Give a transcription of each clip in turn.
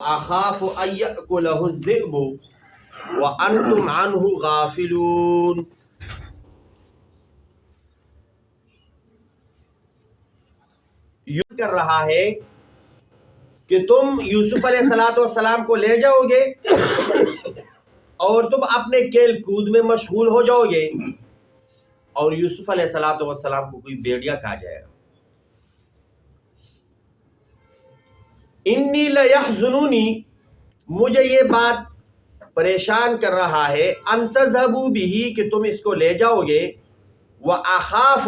اخاف ان یأکلہ الذئب وانتم عنہ غافلون. یوں کر رہا ہے کہ تم یوسف علیہ السلام کو لے جاؤ گے اور تم اپنے کھیل کود میں مشغول ہو جاؤ گے اور یوسف علیہ السلام کو کوئی بھیڑیا کھا جائے گا. انی لیحزنونی، مجھے یہ بات پریشان کر رہا ہے، ان تذهبوا به، کہ تم اس کو لے جاؤ گے، واخاف،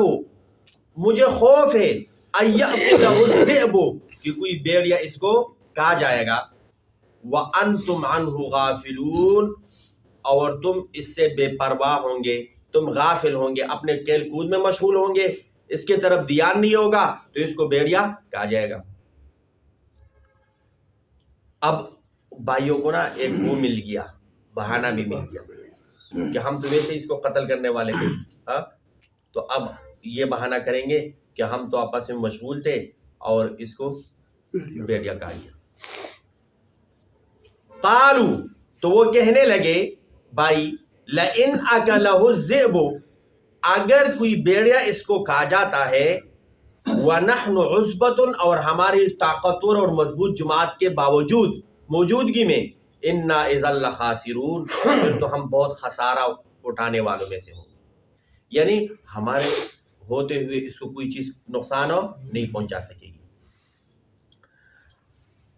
مجھے خوف ہے، ان یأکلہ الذئب، کہ کوئی بھیڑیا اس کو کھا جائے گا، وانتم عنہ غافلون، اور تم اس سے بے پرواہ ہوں گے، تم غافل ہوں گے، اپنے کھیل کود میں مشغول ہوں گے، اس کی طرف دھیان نہیں ہوگا تو اس کو بھیڑیا کھا جائے گا. اب بھائیوں کو نا ایک وہ مل گیا، بہانہ بھی مل گیا کہ ہم تو ویسے اس کو قتل کرنے والے تھے، ہاں تو اب یہ بہانہ کریں گے کہ ہم تو آپس میں مشغول تھے اور اس کو بھیڑیا کھا گیا. قالو، تو وہ کہنے لگے بھائی، لئن اکلہ الذئب، اگر کوئی بھیڑیا اس کو کھا جاتا ہے، وَنَحْنُ عُصْبَةٌ، اور ہماری طاقتور اور مضبوط جماعت کے باوجود موجودگی میں، اِنَّا إِذًا لَخَاسِرُونَ، پھر تو ہم بہت خسارہ اٹھانے والوں میں سے ہوں گے، یعنی ہمارے ہوتے ہوئے اس کو کوئی چیز نقصان نہیں پہنچا سکے گی.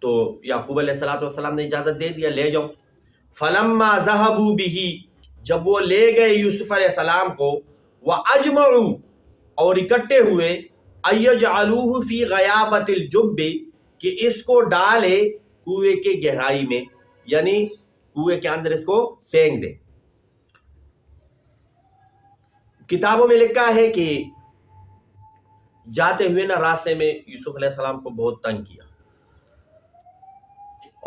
تو یعقوب علیہ السلام نے اجازت دے دیا، لے جاؤ. فَلَمَّا ذَهَبُوا بِهِ، جب وہ لے گئے یوسف علیہ السلام کو، وَأَجْمَعُوا، اور اکٹھے ہوئے، اَيَجْعَلُوهُ فِي غَيَابَةِ الْجُبِّ، کہ اس کو ڈالے کنویں کے گہرائی میں، یعنی کنویں کے اندر اس کو پھینک دے. کتابوں میں لکھا ہے کہ جاتے ہوئے نا راستے میں یوسف علیہ السلام کو بہت تنگ کیا،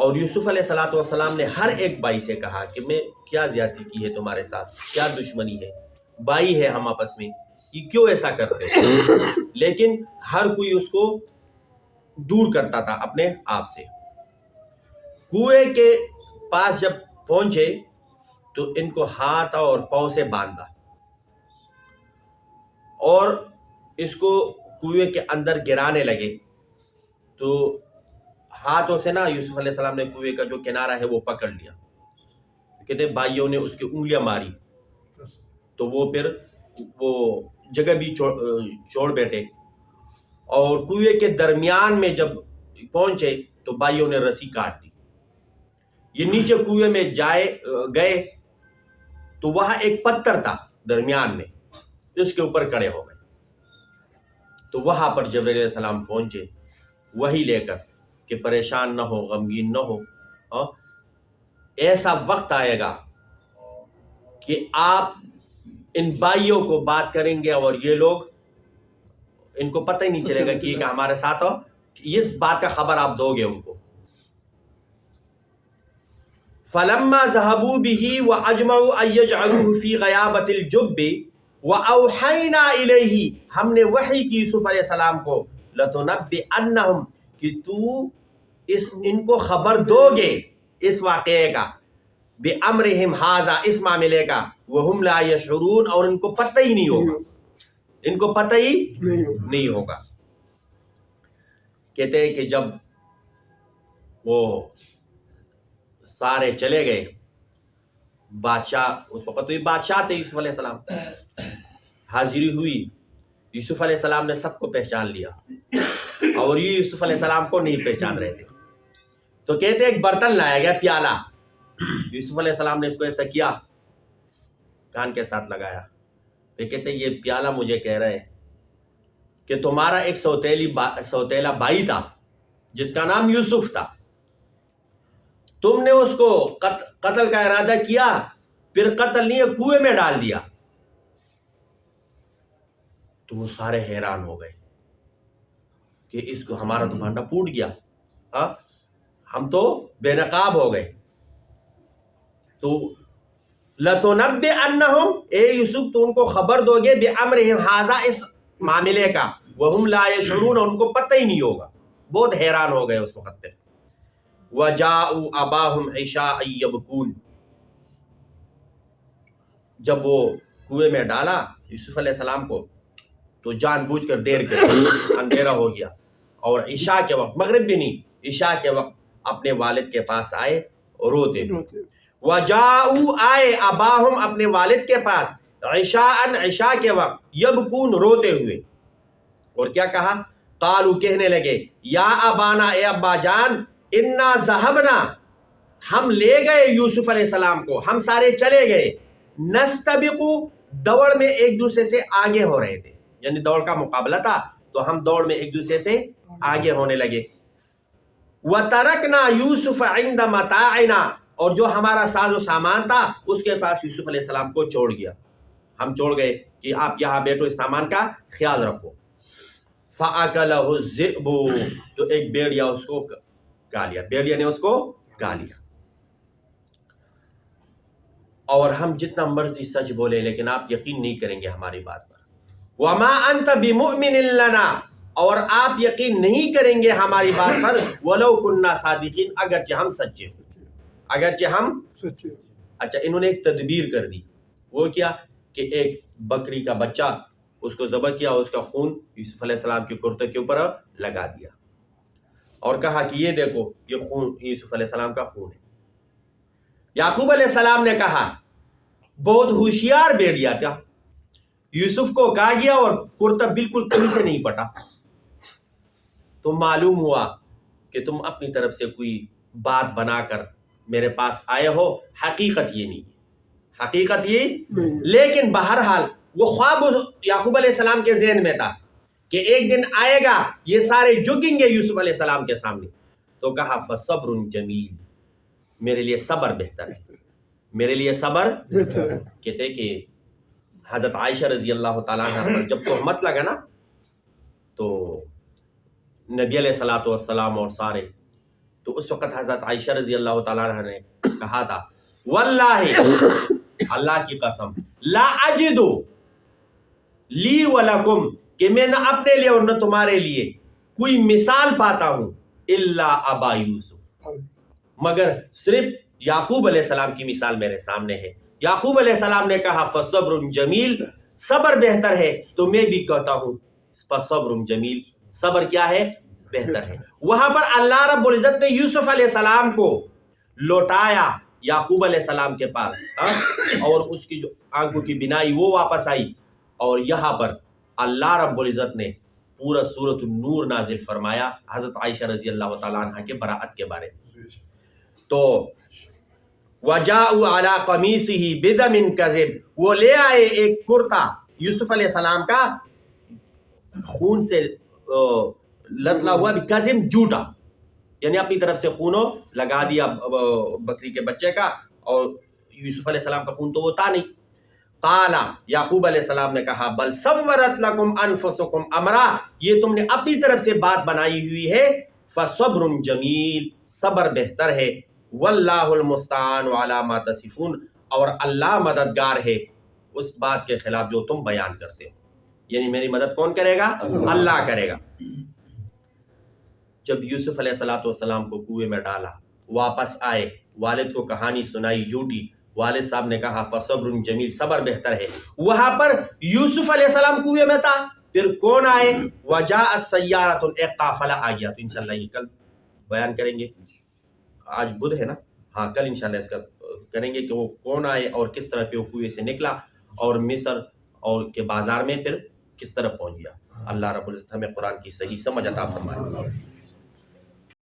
اور یوسف علیہ السلام نے ہر ایک بھائی سے کہا کہ میں کیا زیادتی کی ہے تمہارے ساتھ، کیا دشمنی ہے، بھائی ہے ہم آپس میں، یہ کیوں ایسا کرتے ہیں؟ لیکن ہر کوئی اس کو دور کرتا تھا اپنے آپ سے. کنویں کے پاس جب پہنچے تو ان کو ہاتھ اور پاؤں سے باندھا اور اس کو کنویں کے اندر گرانے لگے. تو ہاتھوں سے نا یوسف علیہ السلام نے کنویں کا جو کنارہ ہے وہ پکڑ لیا، کہتے بھائیوں نے اس کی انگلیاں ماری تو وہ پھر وہ جگہ بھی چھوڑ بیٹھے، اور کنویں کے درمیان میں جب پہنچے تو بھائیوں نے رسی کاٹ دی. یہ نیچے کنویں میں گئے تو وہاں ایک پتھر تھا درمیان میں، اس کے اوپر کھڑے ہو گئے. تو وہاں پر جبرائیل علیہ السلام پہنچے وہی لے کر کہ پریشان نہ ہو، غمگین نہ ہو، ایسا وقت آئے گا کہ آپ ان بھائیوں کو بات کریں گے اور یہ لوگ، ان کو پتہ ہی نہیں چلے گا کہ یہ ہمارے ساتھ ہو، اس بات کا خبر آپ دو گے ان کو. فَلَمَّا ذَهَبُوا بِهِ وَأَجْمَعُوا أَن يَجْعَلُوهُ فِي غَيَابَةِ الْجُبِّ وَأَوْحَيْنَا إِلَيْهِ، ہم نے وحی کی یوسف علیہ السلام کو، لَتُنَبِّئَنَّهُمْ، کہ تو ان کو خبر دو گے اس واقعے کا، بِأَمْرِهِمْ هَذَا، اس معاملے کا، وَهُمْ لَا يَشْعُرُونَ، اور ان کو پتہ ہی نہیں ہوگا، ان کو پتہ ہی نہیں ہوگا. کہتے ہیں کہ جب وہ سارے چلے گئے، بادشاہ، اس وقت تو یہ بادشاہ تھے یوسف علیہ السلام، حاضری ہوئی، یوسف علیہ السلام نے سب کو پہچان لیا اور یہ یوسف علیہ السلام کو نہیں پہچان رہے تھے. تو کہتے ایک برتن لایا گیا، پیالہ، یوسف علیہ السلام نے اس کو ایسا کیا، کان کے ساتھ لگایا، پھر کہتے یہ پیالہ مجھے کہہ رہے کہ تمہارا ایک سوتیلا بھائی تھا جس کا نام یوسف تھا، تم نے اس کو قتل کا ارادہ کیا، پھر قتل نہیں، کنویں میں ڈال دیا. تو وہ سارے حیران ہو گئے کہ اس کو ہمارا تو بھانڈا پھوٹ گیا، ہم تو بے نقاب ہو گئے. تو لَتُنَبِّئَنَّهُمْ، اے یوسف تو ان کو خبر دو گے، بِأَمْرِهِمْ هَذَا، اس معاملے کا، وَهُمْ لَا يَشْعُرُونَ، ان کو پتہ ہی نہیں ہوگا. بہت حیران ہو گئے اس وقت پہ. وَجَاءُوا أَبَاهُمْ عِشَاءً يَبْكُونَ، جب وہ کنویں میں ڈالا یوسف علیہ السلام کو تو جان بوجھ کر دیر کر اندھیرا ہو گیا، اور عشاء کے وقت، مغرب بھی نہیں، عشاء کے وقت اپنے والد کے پاس آئے اور روتے ہوئے۔ وَجَاءُوا آئے أَبَاهُمْ اپنے والد کے پاس عشاءً عشاء کے وقت یبکون روتے ہوئے، اور کیا کہا؟ قالوا کہنے لگے یا ابانا اے ابا جان، انا ذہبنا ہم لے گئے یوسف علیہ السلام کو، ہم سارے چلے گئے، نستبقو دوڑ میں ایک دوسرے سے آگے ہو رہے تھے، یعنی دوڑ کا مقابلہ تھا تو ہم دوڑ میں ایک دوسرے سے آگے ہونے لگے۔ وَتَرَكْنَا يُوسُفَ عِنْدَ مَتَاعِنَا، اور جو ہمارا ساز و سامان تھا اس کے پاس یوسف علیہ السلام کو چھوڑ گیا، ہم چھوڑ گئے کہ آپ یہاں بیٹھو، اس سامان کا خیال رکھو۔ فَأَكَلَهُ الذِّئْبُ، تو ایک بھیڑیا اس کو کھا لیا، بھیڑیا نے اس کو کھا لیا۔ اور ہم جتنا مرضی سچ بولے لیکن آپ یقین نہیں کریں گے ہماری بات پر۔ وَمَا أَنْتَ بِمُؤْمِنٍ لَنَا، اور آپ یقین نہیں کریں گے ہماری بات پر، وَلَوْ كُنَّا صَادِقِينَ، اگرچہ ہم سچے ہوں، اگرچہ ہم سچے۔ اچھا، انہوں نے ایک تدبیر کر دی، وہ کیا کہ ایک بکری کا بچہ اس کو ذبح کیا، اس کا خون یوسف علیہ السلام کے کرتے کے اوپر لگا دیا، اور کہا کہ یہ دیکھو یہ خون یوسف علیہ السلام کا خون ہے۔ یعقوب علیہ السلام نے کہا، بہت ہوشیار بھیڑیا تھا، یوسف کو کہا گیا اور کرتا بالکل کہیں سے نہیں پٹا، تو معلوم ہوا کہ تم اپنی طرف سے کوئی بات بنا کر میرے پاس آئے ہو، حقیقت یہ نہیں ہے، حقیقت یہ لیکن بہرحال وہ خواب یعقوب علیہ السلام کے ذہن میں تھا کہ ایک دن آئے گا یہ سارے جھکیں گے یوسف علیہ السلام کے سامنے، تو کہا فصبر جمیل، میرے لیے صبر بہتر ہے، میرے لیے صبر بہتر ہے۔ کہتے کہ حضرت عائشہ رضی اللہ تعالیٰ عنہ پر جب تہمت لگا نا تو نبی علیہ الصلوۃ والسلام اور سارے، تو اس وقت حضرت عائشہ رضی اللہ تعالیٰ عنہ نے کہا تھا واللہ، اللہ کی قسم، لا اجد لی ولکم، کہ میں نہ اپنے لیے اور نہ تمہارے لیے کوئی مثال پاتا ہوں، الا ابا یوسف، مگر صرف یعقوب علیہ السلام کی مثال میرے سامنے ہے۔ یعقوب علیہ السلام نے کہا فصبر جمیل، صبر بہتر ہے، تو میں بھی کہتا ہوں فصبر جمیل، صبر کیا ہے؟ بہتر ہے۔ وہاں پر اللہ رب العزت نے یوسف علیہ السلام کو لوٹایا یعقوب علیہ السلام کے پاس، اور اس کی جو آنکھوں کی بینائی وہ واپس آئی، اور یہاں پر اللہ رب العزت نے پورا سورۃ النور نازل فرمایا حضرت عائشہ رضی اللہ تعالیٰ عنہ کے براءت کے بارے میں۔ تو وَجَاءُوا عَلَىٰ قَمِيصِهِ بِدَمٍ كَذِبٍ، وہ لے آئے ایک کرتا یوسف علیہ السلام کا خون سے لتلا ہوا، بھی کذب جھوٹا، یعنی اپنی طرف سے خونوں لگا دیا بکری کے بچے کا، اور یوسف علیہ السلام کا خون تو وہ تھا نہیں۔ قال، یعقوب علیہ السلام نے کہا بل سورت لکم انفسکم امرا، یہ تم نے اپنی طرف سے بات بنائی ہوئی ہے، فصبر جمیل، صبر بہتر ہے، واللہ المستعان علی ما تصفون، اور اللہ مددگار ہے اس بات کے خلاف جو تم بیان کرتے ہو، یعنی میری مدد کون کرے گا؟ اللہ کرے گا۔ جب یوسف علیہ السلام کو کنویں میں ڈالا، واپس آئے، والد کو کہانی سنائی جھوٹی، والد صاحب نے کہا فصبر جمیل، صبر بہتر ہے۔ وہاں پر یوسف علیہ السلام کنویں میں تھا، پھر کون آئے؟ وجاءت سیارۃ، ایک قافلہ آ گیا۔ تو انشاءاللہ یہ کل بیان کریں گے، آج بدھ ہے نا، ہاں کل انشاءاللہ اس کا کریں گے کہ وہ کون آئے اور کس طرح پہ وہ کنویں سے نکلا، اور مصر اور کے بازار میں پھر کس طرح پہنچ گیا۔ اللہ رب العزت ہمیں قرآن کی صحیح سمجھ عطا فرمائے۔